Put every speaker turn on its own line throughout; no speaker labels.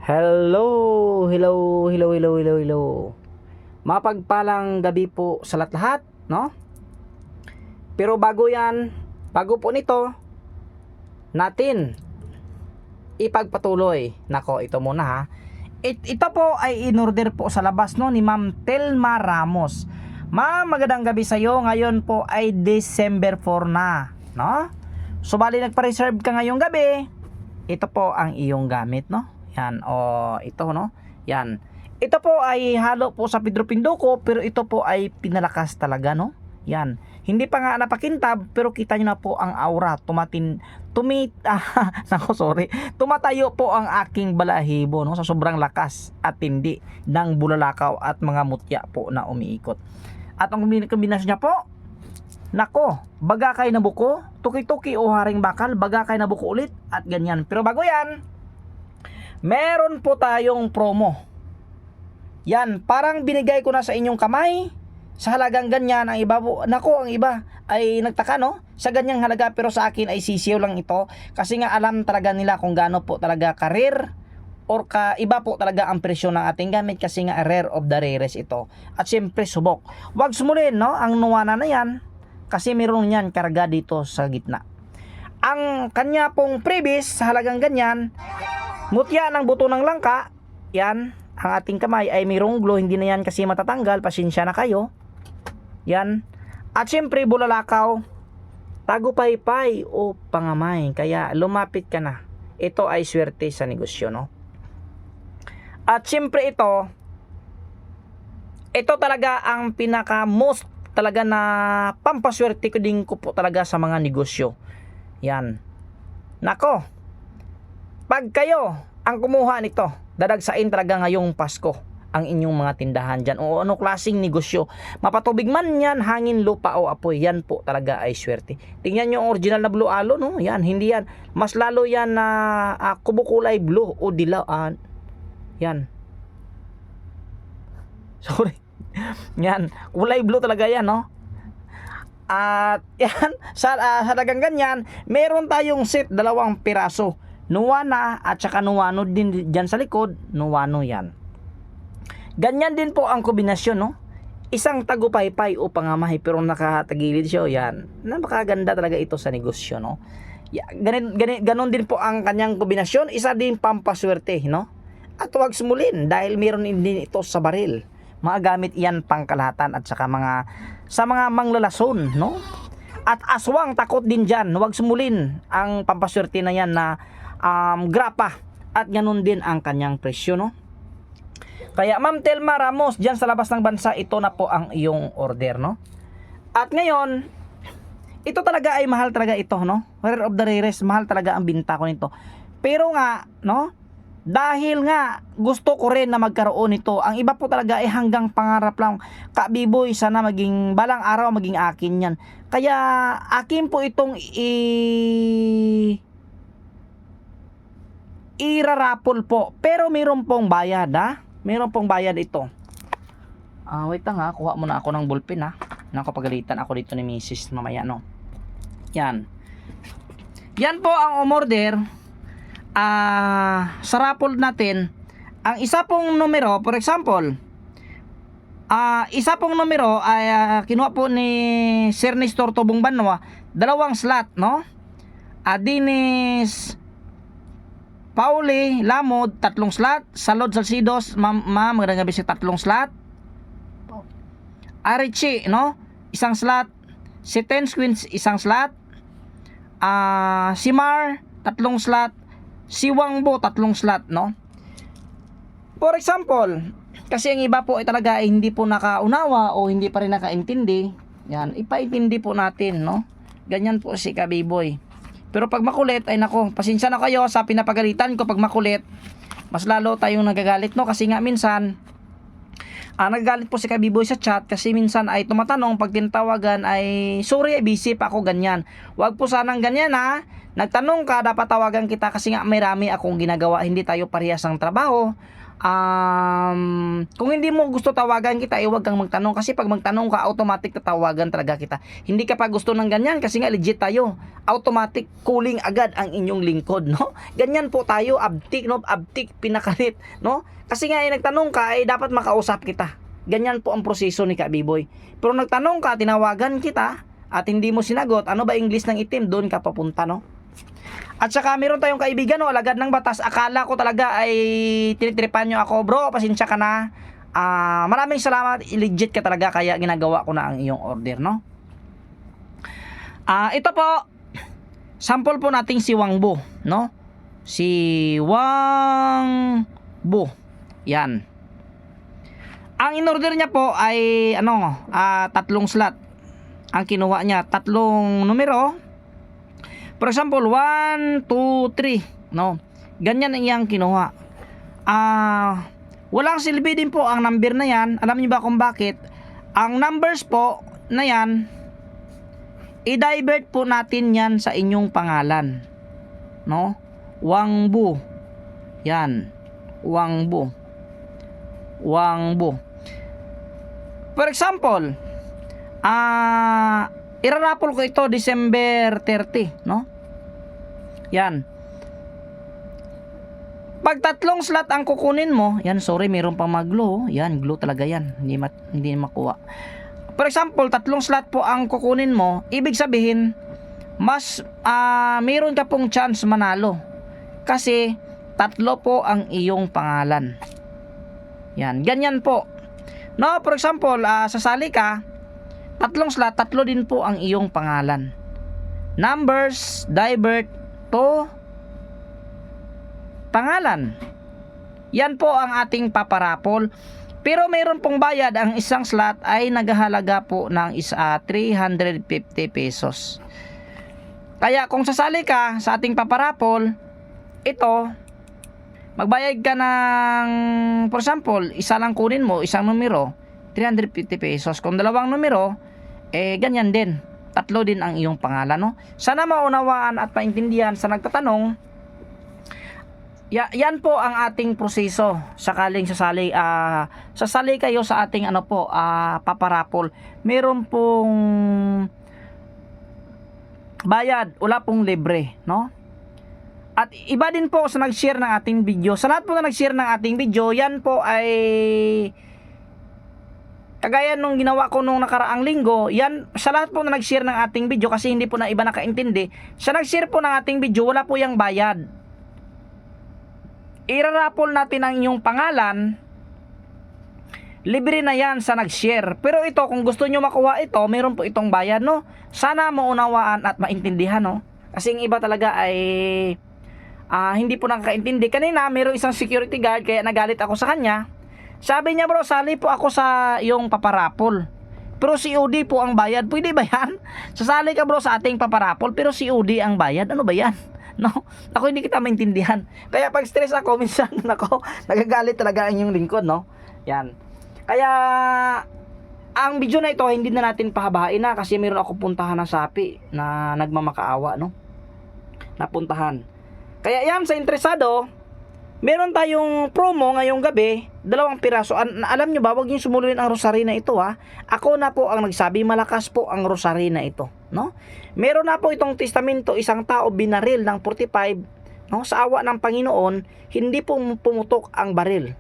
Hello, hello. Mapagpalang gabi po sa lahat, no? Pero bago po nito, natin ipagpatuloy. Nako, ito muna ha. Ito po ay in-order po sa labas, no, ni Ma'am Telma Ramos. Ma'am, magandang gabi sa iyo. Ngayon po ay December 4 na, no? So, bali nagpa-reserve ka ngayong gabi. Ito po ang iyong gamit, no? Yan, ito, no? Yan. Ito po ay halo po sa Pedro Pinduko, pero ito po ay pinalakas talaga, no? Yan. Hindi pa nga napakintab, pero kita nyo na po ang aura. Tumatayo po ang aking balahibo, no? Sa sobrang lakas at tindi ng bulalakaw at mga mutya po na umiikot. At ang kombinasyon niya po, nako, bagakay na buko, tuki-tuki o haring bakal, bagakay na buko ulit, at ganyan. Pero bago yan, meron po tayong promo. Yan, parang binigay ko na sa inyong kamay, sa halagang ganyan. Ang iba po, nako, ang iba ay nagtaka, no? Sa ganyang halaga, pero sa akin ay sisiyo lang ito. Kasi nga alam talaga nila kung gaano po talaga ka-rare or iba po talaga ang presyo ng ating gamit, kasi nga rare of the rarest ito. At syempre subok. Huwag sumulin, no? Ang nuwana na yan, kasi meron yan karga dito sa gitna. Ang kanya pong previous sa halagang ganyan, mutya ng buto ng langka, yan, ang ating kamay ay mayroong glue, hindi na yan kasi matatanggal, pasensya na kayo. Yan. At syempre bulalakaw, tagupaypay o pangamay, kaya lumapit ka na. Ito ay swerte sa negosyo, no? At syempre ito talaga ang pinaka most talaga na pampaswerte ko din ko po talaga sa mga negosyo. Yan. Nako, pag kayo ang kumuha nito, dadagsain talaga ngayong Pasko ang inyong mga tindahan dyan. O ano klaseng negosyo, mapatubig man yan, hangin, lupa o apoy, yan po talaga ay swerte. Tingnan nyo ang original na blue alo, no? Yan, hindi yan. Mas lalo yan na kumukulay blue o dilaw. Yan. Sorry. Yan, kulay blue talaga yan, no? At yan, sa halagang ganyan, meron tayong set, 2 piraso. Nuwana at saka nuwano din dyan sa likod, nuwano yan. Ganyan din po ang kombinasyon, no? Isang tagupaypay o pangamahay pero nakatagilid siya, yan. Napakaganda talaga ito sa negosyo, no? Ganon din po ang kanyang kombinasyon, isa din pampaswerte, no? At huwag sumulin dahil meron din ito sa baril. Mga gamit yan pangkalahatan at saka sa mga manglalason, no? At aswang takot din dyan, huwag sumulin ang pampaswerte na yan na grapa, at ganun din ang kanyang presyo, no? Kaya Ma'am Telma Ramos, dyan sa labas ng bansa, ito na po ang iyong order, no? At ngayon, ito talaga ay mahal talaga ito, no? Rare of the rarest, mahal talaga ang binta ko nito. Pero nga, no? Dahil nga gusto ko rin na magkaroon nito. Ang iba po talaga ay hanggang pangarap lang. Kabiboy, sana maging balang araw maging akin yan. Kaya akin po itong irarapol po. Pero meron pong bayad, ha? Meron pong bayad ito. Wait lang ha, kuha muna ako ng ballpen, ha. Nakapagalitan ako dito ni Mrs. mamaya, no. Yan. Yan po ang umorder. Sa raffle natin, ang isa pong numero, for example, isa pong numero ay kinuha po ni Sir Nestor Tobong Banwa, 2 slot, no? Dinis Pauli Lamod, 3 slot. Salod Salcidos, ma'am, magandang gabi, 3 slot. Arichi, no? 1 slot. Si Tens Queens, 1 slot. Si Mar, 3 slot. Si Wangbo, 3 slot, no? For example, kasi ang iba po ay talaga ay hindi po nakaunawa o hindi pa rin nakaintindi. Yan, ipaintindi po natin, no? Ganyan po si Kabiboy. Pero pag makulit, ay nako, pasensya na kayo sa pinapagalitan ko pag makulit. Mas lalo tayong nagagalit, no? Kasi nga minsan, nagagalit po si Kabiboy sa chat kasi minsan ay tumatanong pag tinatawagan ay sorry, busy pa ako, ganyan. Huwag po sanang ganyan, ha? Nagtanong ka, dapat tawagan kita kasi nga may rami akong ginagawa, hindi tayo parehas ng trabaho. kung hindi mo gusto tawagan kita, huwag kang magtanong, kasi pag magtanong ka, automatic tatawagan talaga kita. Hindi ka pa gusto ng ganyan kasi nga legit tayo, automatic calling agad ang inyong lingkod, no? Ganyan po tayo, abtik, no? Abtik, pinakalit, no? Kasi nga nagtanong ka, dapat makausap kita. Ganyan po ang proseso ni Kabiboy. Pero nagtanong ka, tinawagan kita at hindi mo sinagot, ano ba English ng itim, doon ka papunta, no? At saka meron tayong kaibigan, no, alagad ng batas. Akala ko talaga ay tinitripan nyo ako. Bro, pasensya ka na. Maraming salamat. Legit ka talaga, kaya ginagawa ko na ang iyong order, no? Ito po, sample po nating si Wangbo, no? Si Wangbo. Yan. Ang in-order niya po ay tatlong slot. Ang kinuha niya, tatlong numero. For example, 1, 2, 3, no? Ganyan ang iyang kinuha. Walang silbi din po ang number na yan. Alam niyo ba kung bakit? Ang numbers po na yan, i-divert po natin yan sa inyong pangalan, no? Wangbo. Yan. Wangbo. Wangbo. For example, irarapol ko ito December 30, no? Yan. Pag tatlong slot ang kukunin mo, yan, sorry, mayroon pang mag-glow. Yan, glow talaga yan. Hindi makuha. For example, tatlong slot po ang kukunin mo, ibig sabihin, mas mayroon ka pong chance manalo. Kasi, tatlo po ang iyong pangalan. Yan, ganyan po. No, for example, sasali ka, tatlong slot, tatlo din po ang iyong pangalan. Numbers, divert to pangalan. Yan po ang ating paparapol. Pero mayroon pong bayad. Ang isang slot ay naghahalaga po ng 350 pesos. Kaya kung sasali ka sa ating paparapol, ito, magbayad ka ng, for example, isa lang kunin mo, isang numero, 350 pesos. Kung dalawang numero, ganyan din. Tatlo din ang iyong pangalan, no? Sana maunawaan at maintindihan sa nagtatanong. Yan po ang ating proseso sakaling sasali kayo sa ating paparapol. Meron pong bayad, wala pong libre, no? At iba din po sa nag-share ng ating video. Sa lahat po na nag-share ng ating video, yan po ay kagaya nung ginawa ko nung nakaraang linggo. Yan, sa lahat po na nag-share ng ating video, kasi hindi po na iba nakaintindi, sa nag-share po ng ating video, wala po yung bayad. Irarapol natin ang inyong pangalan, libre na yan sa nag-share. Pero ito, kung gusto nyo makuha ito, meron po itong bayad, no? Sana maunawaan at maintindihan, no? Kasi yung iba talaga ay hindi po nakakaintindi. Kanina, meron isang security guard, kaya nagalit ako sa kanya. Sabi niya, bro, sali po ako sa iyong paparapol, pero COD po ang bayad. Pwede ba yan? Sasali ka, bro, sa ating paparapol, pero COD ang bayad. Ano ba yan? No? Ako hindi kita maintindihan. Kaya pag stress ako, minsan nagagalit talaga ang inyong lingkod, no? Yan. Kaya ang video na ito, hindi na natin pahabain na, kasi meron ako puntahan na sapi na nagmamakaawa, no? Napuntahan. Kaya yan, sa interesado, meron tayong promo ngayong gabi, 2 piraso. Alam nyo ba, huwag nyo sumulin ang rosary na ito, ha. Ako na po ang nagsabi, malakas po ang rosary na ito, no? Meron na po itong testamento, isang tao binaril ng 45, no? Sa awa ng Panginoon, hindi po pumutok ang baril.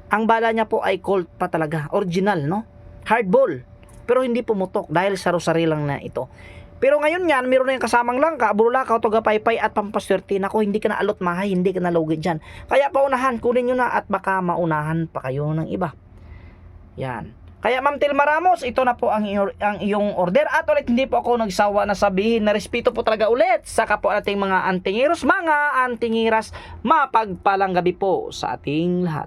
Ang bala niya po ay Colt pa talaga, original, no? Hardball, pero hindi pumutok dahil sa rosary lang na ito. Pero ngayon yan, meron na yung kasamang langka, bulaka, togapaypay at pampaswerte. Nako, hindi ka na alot mahay, hindi ka na lugi dyan. Kaya paunahan, kunin nyo na at baka maunahan pa kayo ng iba. Yan. Kaya Ma'am Tilma Ramos, ito na po ang iyong order. At ulit, hindi po ako nagsawa na sabihin na respeto po talaga ulit sa kapwa nating mga antingiros, mapagpalang gabi po sa ating lahat.